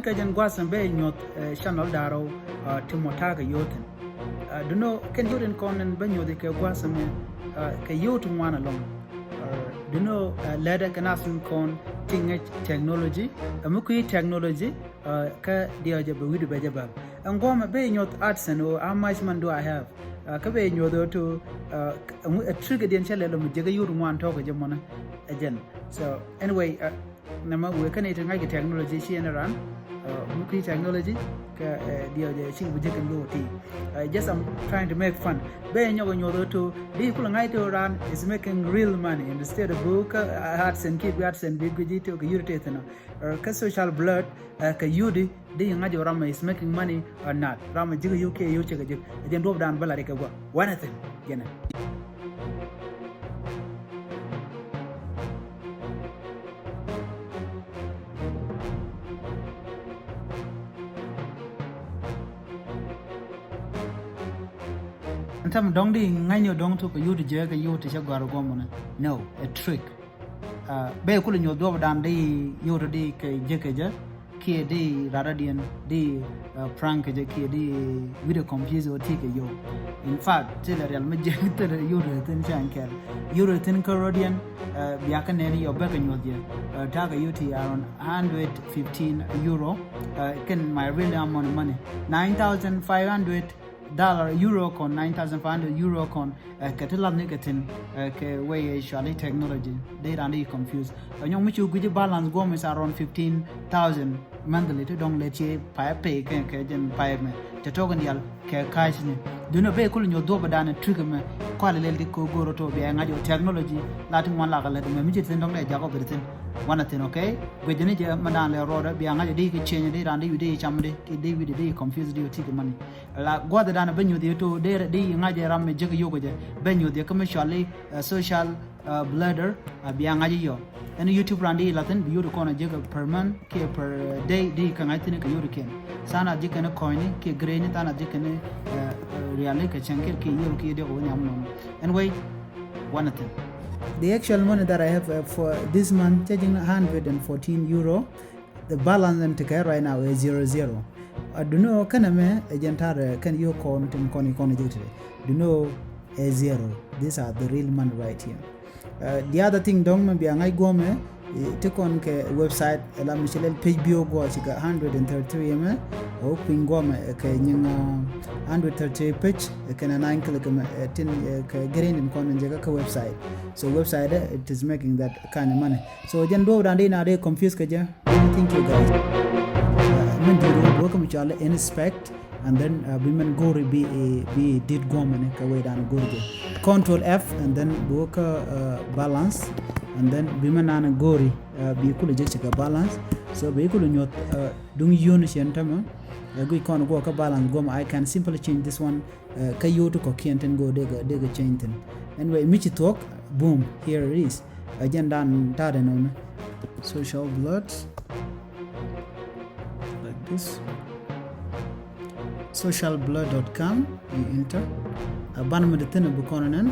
ka jan gwasan be nyot channel daro timotaga yoten duno ken yoden konen be nyode ke gwasan me ke yotu wana long duno leda kanasun kon tinga technology amuki technology ka diaje be widu be jabab angoma be nyot adsense o how much man do I have ka be nyodo to a trigger den chale lo mujega yoru wan to ga jamona again so anyway nama we kan ita ngai technology shi na ran muki technology ka diaje shi bujega ngoti just I'm trying to make fun be nyodo to di kula ngai to ran is making real money instead of book adsense keep adsense big to ka yurte tana ka social blood ka yudi di ngaji rama is making money or not rama jiga UK yuche ga jig den dob dan bala rek go one thing gena antam dong di nganyo dong to ko yudi je ga yuti cha garo go mona no a trick be kula nyo dob dan di yudi di ke je ke je ki di radadian di prank je ki di video confuse o tike yo in fact tele real me je tere yuri tin chankel yuri tin corodian biaka neni yo beka nyodie taga yuti around 115 euro can my really amount of money $9,500 euro con 9,500 euro con katila negatin ke way shali technology they randi confused nyong michu guji balance go is around 15,000 monthly to dong leche pay ke jen pay me te togan yal ke cash ni duno be kul nyo do badana trigger me kwale lel di ko goro to be ngajo technology lati mon la gale me mi jiten dong le jago bertin wana tin okay gwejeni je manan le roda be ngajo di ke change di randi wi di chamde ki di wi di confused di tiki money la goda dana benyo di to de di ngaje ramme je ko yogo je benyo di commercially social bladder be ngajo yo and YouTube randi latin bi yodo kona je per month ke per day di kan aitin ke yodo ken sana je kana coin ke grain tana je kana reale ke chanker ke yodo ke de ko nyam no anyway one thing the actual money that I have for this month charging 114 euro the balance and to right now is 00 I do know kana me agentare can you con tim koni jute do know is 0 these are the real money right here the other thing dong me bi ngai gome te kon ke website la michel page bio go chika 133 me o ping gome ke nyinga 130 page ke na 9 click me tin ke green in kon nje ka website so website it is making that kind of money so jen do dan na they confused ke ja thank you guys men do work me chale inspect and then women go be did gomen ka way down go control F and then book balance and then women an gori be kula je ka balance so be kula nyot dung yun shen tama go kon go ka balance go I can simply change this one ka yoto ko kienten go de change ten anyway michi talk boom here it is again dan tade no social blood like this socialblood.com you enter ban me de tene bu kononen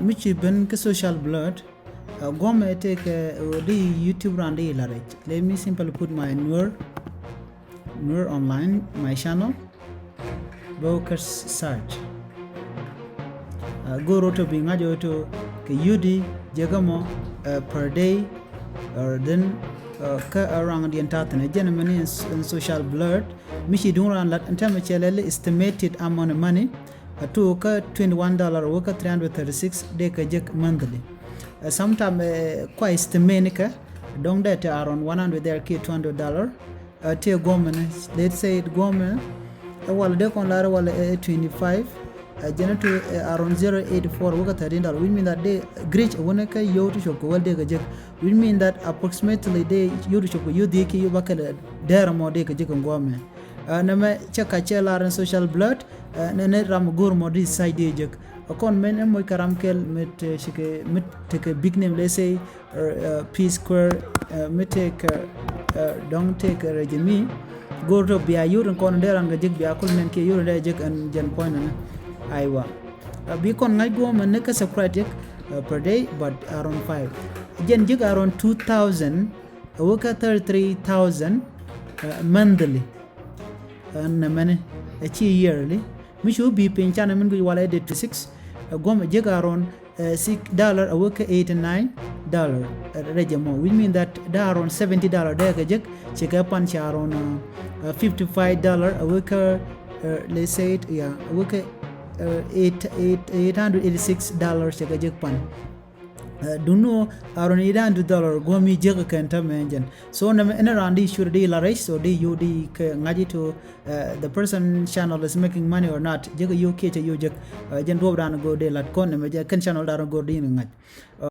michi ben ke social blood gome take the YouTube randi la rech let me simply put my Nuer Online my channel brokers search go roto bi ngajo to ke yudi jegamo per day or then ka around the entire gentleman in social blood michi dunran lat antama chelele estimated amount of money to ka $21 or ka 336 de ka jek monthly sometime kwa estimate ka dong that around 100 there ke $200 te gomen let's say it gomen wala de kon lara wala 25 to around 0.84 waka $13 which mean that they great wona ka yo to shop ko walde ga jek which mean that approximately they yo to shop yo de ki yo bakala dera mo de ga jek ngome na me cheka chela ran social blood ne ram gur mo this side de jek akon men mo karam kel met shike met take a big name let's say P square met take don't take regime go to be a yuran kon dera ga jek bi akol men ke yuro de jek an jen point na aywa Bikon ngai go man neka Socratic per day, but around 5. Jen jig around 2,000, worker 33,000 monthly. And many yearly. Mishu be pinchana mingu wala edit to 6. Gom jig around $6 a worker $89 rejamo, which mean that da around $70 there kajek check up on around $55 a worker. Let's say it, yeah, a worker $886 check a jek pan. Do know around $800 gomi jek kenta mention. So na around the sure de la race, so de you de ngaji to the person channel is making money or not. Jek you ke you jek jen do dan go de lat kon me jek channel dan go de ngaj.